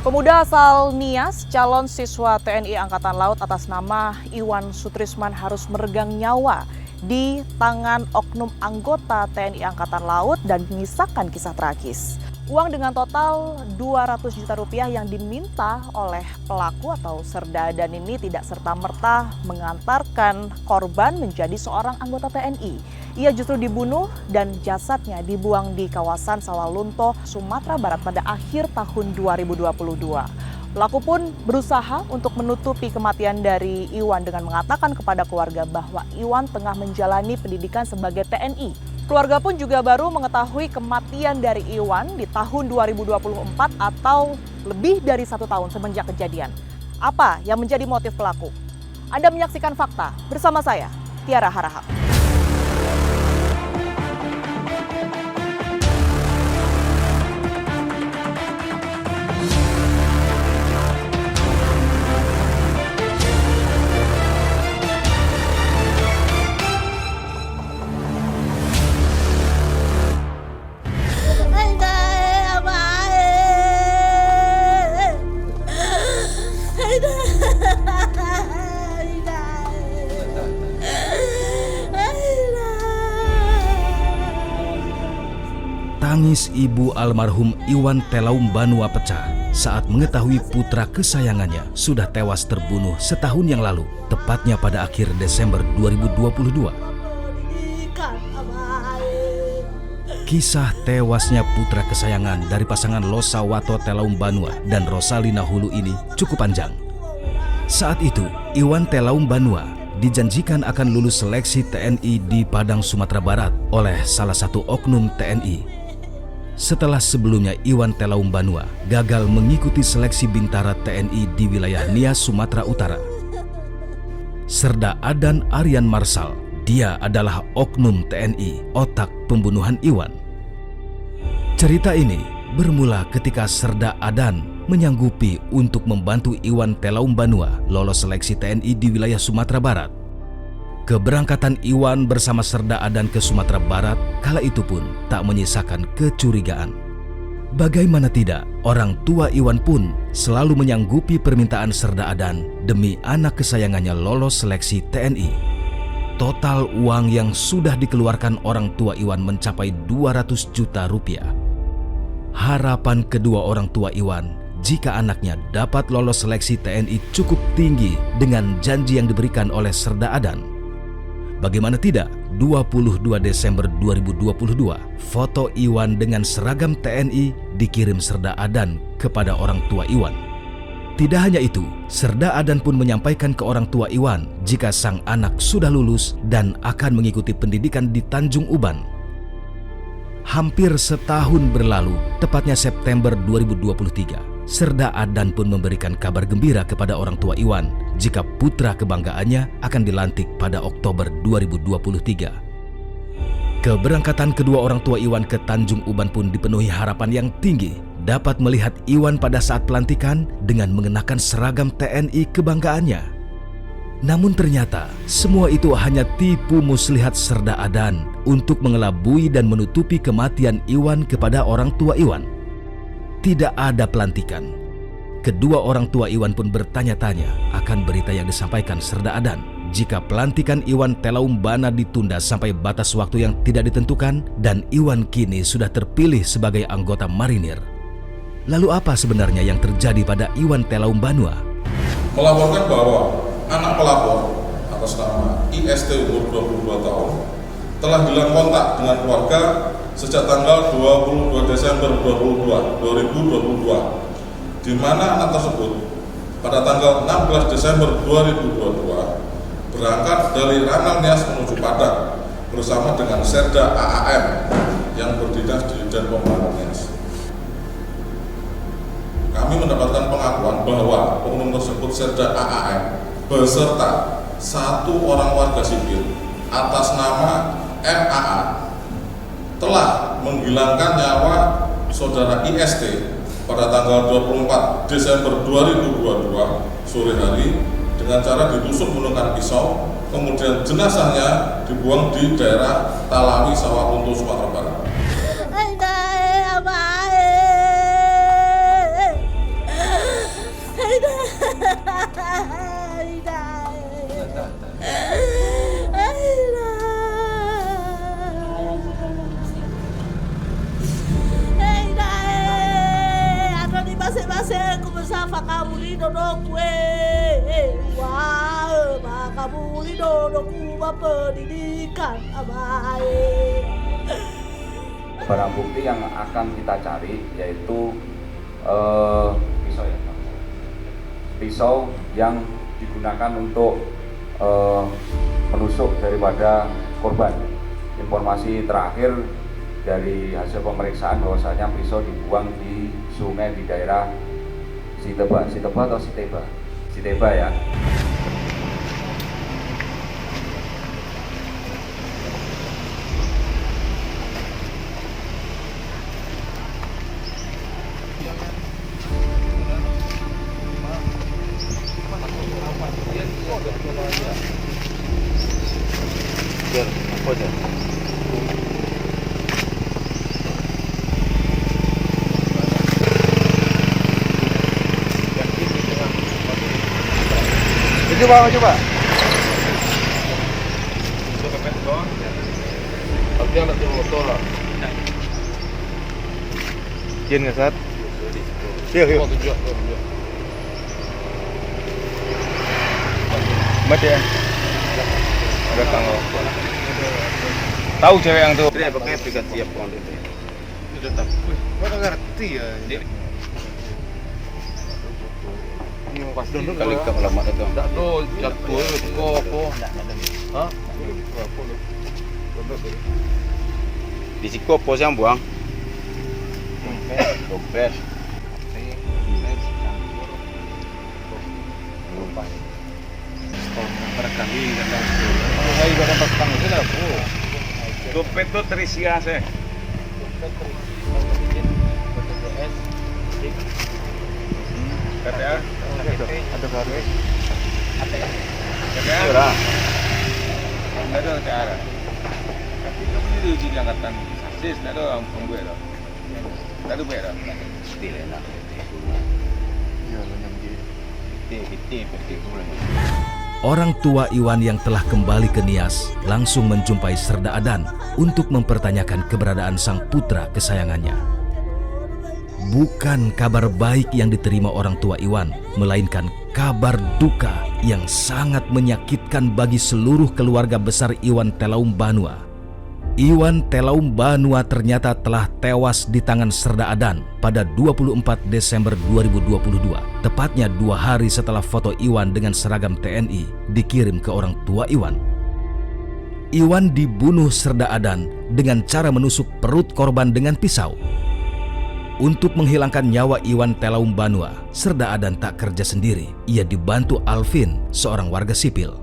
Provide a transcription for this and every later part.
Pemuda asal Nias, calon siswa TNI Angkatan Laut atas nama Iwan Sutrisman harus meregang nyawa di tangan oknum anggota TNI Angkatan Laut dan menyisakan kisah tragis. Uang dengan total 200 juta rupiah yang diminta oleh pelaku atau Serdadan ini tidak serta-merta mengantarkan korban menjadi seorang anggota TNI. Ia justru dibunuh dan jasadnya dibuang di kawasan Sawalunto, Sumatera Barat pada akhir tahun 2022. Pelaku pun berusaha untuk menutupi kematian dari Iwan dengan mengatakan kepada keluarga bahwa Iwan tengah menjalani pendidikan sebagai TNI. Keluarga pun juga baru mengetahui kematian dari Iwan di tahun 2024 atau lebih dari 1 tahun semenjak kejadian. Apa yang menjadi motif pelaku? Anda menyaksikan Fakta bersama saya, Tiara Harahap. Tangis ibu almarhum Iwan Telaum Banua pecah saat mengetahui putra kesayangannya sudah tewas terbunuh setahun yang lalu, tepatnya pada akhir Desember 2022. Kisah tewasnya putra kesayangan dari pasangan Losawato Telaum Banua dan Rosalina Hulu ini cukup panjang. Saat itu, Iwan Telaum Banua dijanjikan akan lulus seleksi TNI di Padang, Sumatera Barat oleh salah satu oknum TNI. Setelah sebelumnya Iwan Telaum Banua gagal mengikuti seleksi bintara TNI di wilayah Nias, Sumatera Utara. Serda Adan Aryan Marsal, dia adalah oknum TNI otak pembunuhan Iwan. Cerita ini bermula ketika Serda Adan menyanggupi untuk membantu Iwan Telaum Banua lolos seleksi TNI di wilayah Sumatera Barat. Keberangkatan Iwan bersama Serda Adan ke Sumatera Barat kala itu pun tak menyisakan kecurigaan. Bagaimana tidak, orang tua Iwan pun selalu menyanggupi permintaan Serda Adan demi anak kesayangannya lolos seleksi TNI. Total uang yang sudah dikeluarkan orang tua Iwan mencapai 200 juta rupiah. Harapan kedua orang tua Iwan jika anaknya dapat lolos seleksi TNI cukup tinggi dengan janji yang diberikan oleh Serda Adan. Bagaimana tidak, 22 Desember 2022, foto Iwan dengan seragam TNI dikirim Serda Adan kepada orang tua Iwan. Tidak hanya itu, Serda Adan pun menyampaikan ke orang tua Iwan jika sang anak sudah lulus dan akan mengikuti pendidikan di Tanjung Uban. Hampir setahun berlalu, tepatnya September 2023. Serda Adan pun memberikan kabar gembira kepada orang tua Iwan jika putra kebanggaannya akan dilantik pada Oktober 2023. Keberangkatan kedua orang tua Iwan ke Tanjung Uban pun dipenuhi harapan yang tinggi dapat melihat Iwan pada saat pelantikan dengan mengenakan seragam TNI kebanggaannya. Namun ternyata semua itu hanya tipu muslihat Serda Adan untuk mengelabui dan menutupi kematian Iwan kepada orang tua Iwan. Tidak ada pelantikan. Kedua orang tua Iwan pun bertanya-tanya akan berita yang disampaikan Serda Adan jika pelantikan Iwan Telaum Bana ditunda sampai batas waktu yang tidak ditentukan dan Iwan kini sudah terpilih sebagai anggota marinir. Lalu apa sebenarnya yang terjadi pada Iwan Telaum Banua? Melaporkan bahwa anak pelapor atas nama IST umur 22 tahun telah hilang kontak dengan keluarga sejak tanggal 22 Desember 2022, di mana anak tersebut pada tanggal 16 Desember 2022 berangkat dari Ranal Nias menuju Padang bersama dengan Serda AAM yang berdinas di Denpom Ranal Nias. Kami mendapatkan pengakuan bahwa oknum tersebut Serda AAM beserta satu orang warga sipil atas nama MAA telah menghilangkan nyawa saudara IST pada tanggal 24 Desember 2022 sore hari dengan cara ditusuk menggunakan pisau, kemudian jenazahnya dibuang di daerah Talawi, Sawalunto, Sumatera Barat. fakabuli dodokwe. Wah, fakabuli dodokku pendidikan abai. Barang bukti yang akan kita cari yaitu pisau ya, pisau yang digunakan untuk menusuk daripada korban. Informasi terakhir dari hasil pemeriksaan bahwasanya pisau dibuang di sungai di daerah Siteba atau Siteba ya. Coba. Artinya anak motor lah. Kian nggak saat? Yuk. Mati ya. Ada tanggal. Tahu cewek yang tuh. Dia pakai aplikasi siap kon itu. Sudah tahu. Kau nggak ngerti ya. Pas dulu kali ke lama itu. Tak do jatuh apa? Hah? Di siko pos yang buang. Dompet. Barangkali datang sekolah. Hai barang petang itu dah bu. Dompet tu terisia saya. KTA ada baru KTA ada KTA tapi kamu ni uji angkatan sasis ada pembuat dah ada buat dah tidak nak ya yang PT Orang tua Iwan yang telah kembali ke Nias langsung menjumpai Serda Adan untuk mempertanyakan keberadaan sang putra kesayangannya. Bukan kabar baik yang diterima orang tua Iwan, melainkan kabar duka yang sangat menyakitkan bagi seluruh keluarga besar Iwan Telaum Banua. Iwan Telaum Banua ternyata telah tewas di tangan Serda Adan pada 24 Desember 2022, tepatnya 2 hari setelah foto Iwan dengan seragam TNI dikirim ke orang tua Iwan. Iwan dibunuh Serda Adan dengan cara menusuk perut korban dengan pisau. Untuk menghilangkan nyawa Iwan Telaum Banua, Serda Adan tak kerja sendiri. Ia dibantu Alvin, seorang warga sipil.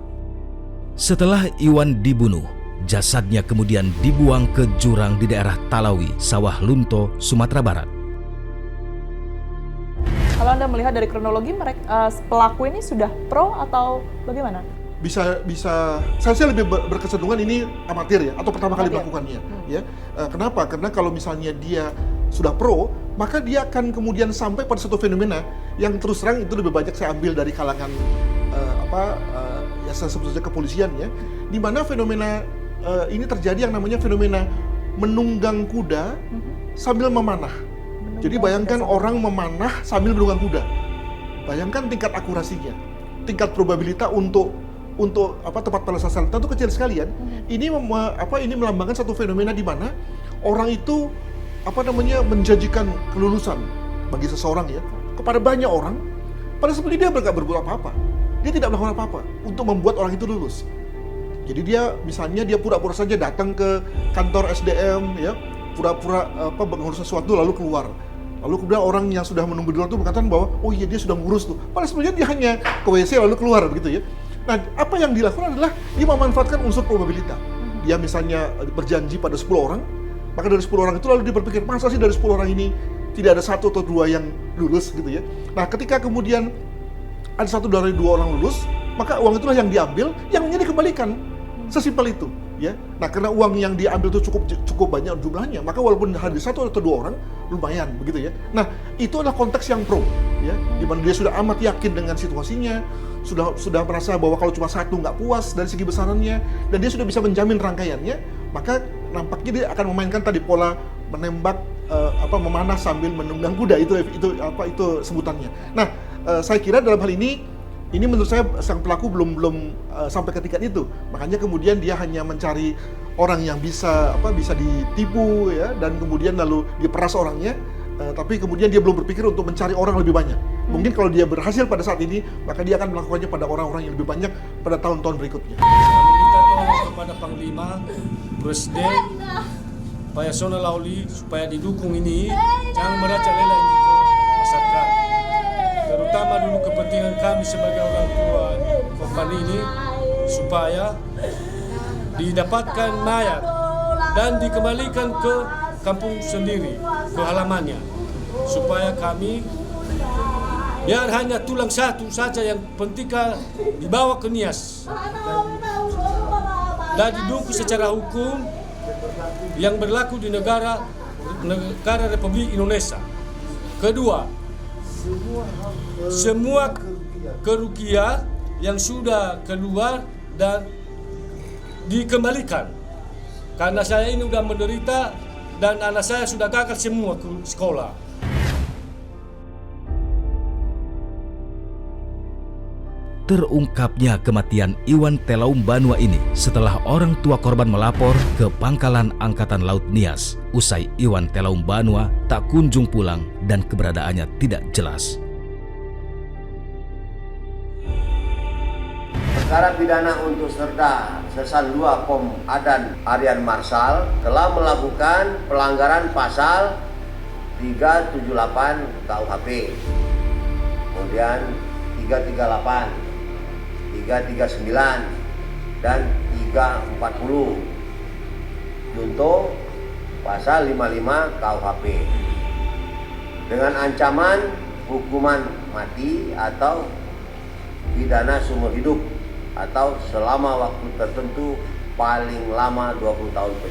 Setelah Iwan dibunuh, jasadnya kemudian dibuang ke jurang di daerah Talawi, Sawah Lunto, Sumatera Barat. Kalau Anda melihat dari kronologi, mereka pelaku ini sudah pro atau bagaimana? Bisa saya lebih berkecenderungan ini amatir ya, atau pertama kali melakukannya ya. Kenapa? Karena kalau misalnya dia sudah pro, maka dia akan kemudian sampai pada satu fenomena yang terus terang itu lebih banyak saya ambil dari kalangan ya saya sebut saja kepolisian ya, di mana fenomena ini terjadi yang namanya fenomena menunggang kuda sambil memanah. Jadi bayangkan orang memanah sambil menunggang kuda. Bayangkan tingkat akurasinya, tingkat probabilitas untuk tepat pada sasaran tentu kecil sekali kan. Ini melambangkan satu fenomena di mana orang itu menjanjikan kelulusan bagi seseorang ya kepada banyak orang, pada sebenarnya dia nggak berbuat apa-apa, dia tidak melakukan apa-apa untuk membuat orang itu lulus. Jadi dia misalnya dia pura-pura saja datang ke kantor SDM ya, pura-pura mengurus sesuatu lalu keluar. Lalu kemudian orang yang sudah menunggu di luar itu mengatakan bahwa oh iya dia sudah ngurus tuh, padahal sebenarnya dia hanya ke WC lalu keluar begitu ya. Nah, apa yang dilakukan adalah dia memanfaatkan unsur probabilitas. Dia misalnya berjanji pada 10 orang, maka dari 10 orang itu lalu dia berpikir, masa sih dari 10 orang ini tidak ada 1 atau 2 yang lulus gitu ya. Nah, ketika kemudian ada 1 dari 2 orang lulus, maka uang itulah yang diambil, yang dikembalikan. Sesimpel itu ya. Nah, karena uang yang diambil itu cukup banyak jumlahnya, maka walaupun hadir 1 atau 2 orang, lumayan begitu ya. Nah, itu adalah konteks yang pro ya, di mana dia sudah amat yakin dengan situasinya, sudah merasa bahwa kalau cuma 1 nggak puas dari segi besarannya, dan dia sudah bisa menjamin rangkaiannya, maka nampaknya dia akan memainkan tadi pola menembak memanah sambil menunggang kuda, itu sebutannya. Nah, saya kira dalam hal ini menurut saya sang pelaku belum sampai ke tingkat itu. Makanya kemudian dia hanya mencari orang yang bisa ditipu ya, dan kemudian lalu diperas orangnya. Tapi kemudian dia belum berpikir untuk mencari orang lebih banyak. Mungkin kalau dia berhasil pada saat ini, maka dia akan melakukannya pada orang-orang yang lebih banyak pada tahun-tahun berikutnya. Minta tolong kepada Panglima, Presiden, Pak Yasona Lawli supaya didukung ini, jangan merajalela ini ke masyarakat. Terutama dulu kepentingan kami sebagai orang tua korban ini, supaya didapatkan mayat dan dikembalikan ke kampung sendiri, ke halamannya, supaya kami biar hanya tulang satu saja yang penting dibawa ke Nias dan didukung secara hukum yang berlaku di negara Republik Indonesia. Kedua, semua kerugian yang sudah keluar dan dikembalikan, karena saya ini sudah menderita dan anak saya sudah gagal semua ke sekolah. Terungkapnya kematian Iwan Telaum Banua ini setelah orang tua korban melapor ke Pangkalan Angkatan Laut Nias usai Iwan Telaum Banua tak kunjung pulang dan keberadaannya tidak jelas. Perkara pidana untuk Serda Sersan 2 Pom Adan Aryan Marsal telah melakukan pelanggaran pasal 378 KUHP, kemudian 338, 339, dan 340 junto pasal 55 KUHP dengan ancaman hukuman mati atau pidana seumur hidup atau selama waktu tertentu paling lama 20 tahun penjara.